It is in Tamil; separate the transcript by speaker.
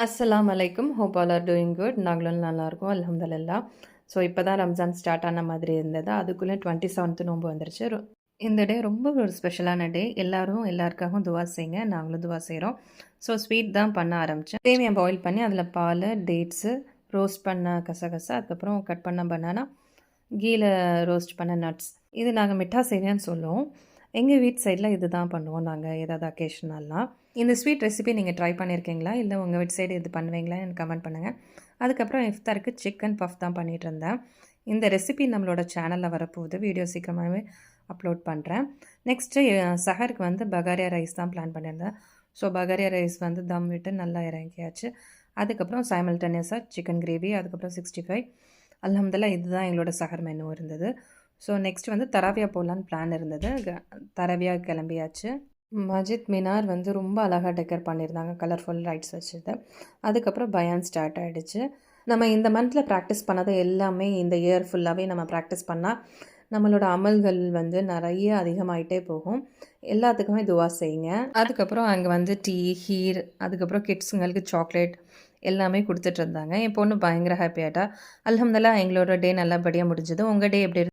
Speaker 1: அஸ்ஸலாமு அலைக்கும். Hope all are doing good. நாங்களும் நல்லாயிருக்கோம் அல்ஹம்துலில்லாஹ். ஸோ இப்போ தான் ரம்ஜான் ஸ்டார்ட் ஆன மாதிரி இருந்தது. அதுக்குள்ளே 27th நோன்பு வந்துருச்சு. இந்த டே ரொம்ப ஒரு ஸ்பெஷலான டே. எல்லாரும் எல்லாருக்காகவும் துவா செய்யுங்க. நாங்களும் துவா செய்கிறோம். ஸோ ஸ்வீட் தான் பண்ண ஆரம்பித்தேன். சேமியா பாயில் பண்ணி அதில் பால், டேட்ஸு, ரோஸ்ட் பண்ண கசகசா, அதுக்கப்புறம் கட் பண்ண பனானா, கீல ரோஸ்ட் பண்ண நட்ஸ். இது நாங்கள் மிட்டா சேமியான்னு சொல்லுவோம். எங்கள் வீட்டு சைடில் இது தான் பண்ணுவோம் நாங்கள் ஏதாவது அக்கேஷனல்லாம். இந்த ஸ்வீட் ரெசிபி நீங்கள் ட்ரை பண்ணியிருக்கீங்களா? இல்லை உங்கள் வீட்டு சைடு இது பண்ணுவீங்களா? எனக்கு கமெண்ட் பண்ணுங்கள். அதுக்கப்புறம் இஃப்தாருக்கு சிக்கன் பஃப் தான் பண்ணிகிட்டு இருந்தேன். இந்த ரெசிபி நம்மளோட சேனலில் வரப்போகுது. வீடியோ சீக்கிரமாகவே அப்லோட் பண்ணுறேன். நெக்ஸ்ட்டு சஹருக்கு வந்து பகாரியா ரைஸ் தான் பிளான் பண்ணியிருந்தேன். ஸோ பகாரியா ரைஸ் வந்து தம் விட்டு நல்லா இறங்கியாச்சு. அதுக்கப்புறம் சைமல்டேனியஸாக சிக்கன் கிரேவி, அதுக்கப்புறம் 65. அல்ஹம்துலில்லாஹ் இதுதான் எங்களோட சஹர் மெனு இருந்தது. ஸோ நெக்ஸ்ட் வந்து தராவியா போடலான்னு பிளான் இருந்தது. தராவியா கிளம்பியாச்சு. மஜித் மினார் வந்து ரொம்ப அழகாக டெக்கர் பண்ணியிருந்தாங்க, கலர்ஃபுல் லைட்ஸ் வச்சுட்டு. அதுக்கப்புறம் பயான் ஸ்டார்ட் ஆகிடுச்சு. நம்ம இந்த மந்தில் ப்ராக்டிஸ் பண்ணது எல்லாமே இந்த இயர் ஃபுல்லாகவே நம்ம ப்ராக்டிஸ் பண்ணால் நம்மளோட அமல்கள் வந்து நிறைய அதிகமாகிட்டே போகும். எல்லாத்துக்குமே துவா செய்யுங்க. அதுக்கப்புறம் அங்கே வந்து டீ, ஹீர், அதுக்கப்புறம் கிட்ஸுங்களுக்கு சாக்லேட் எல்லாமே கொடுத்துட்டு இருந்தாங்க. என் பொண்ணு பயங்கர ஹாப்பி ஆகிட்டா. அல்ஹம்துலில்லாஹ் எங்களோட டே நல்லபடியாக முடிஞ்சது. உங்கள் டே எப்படி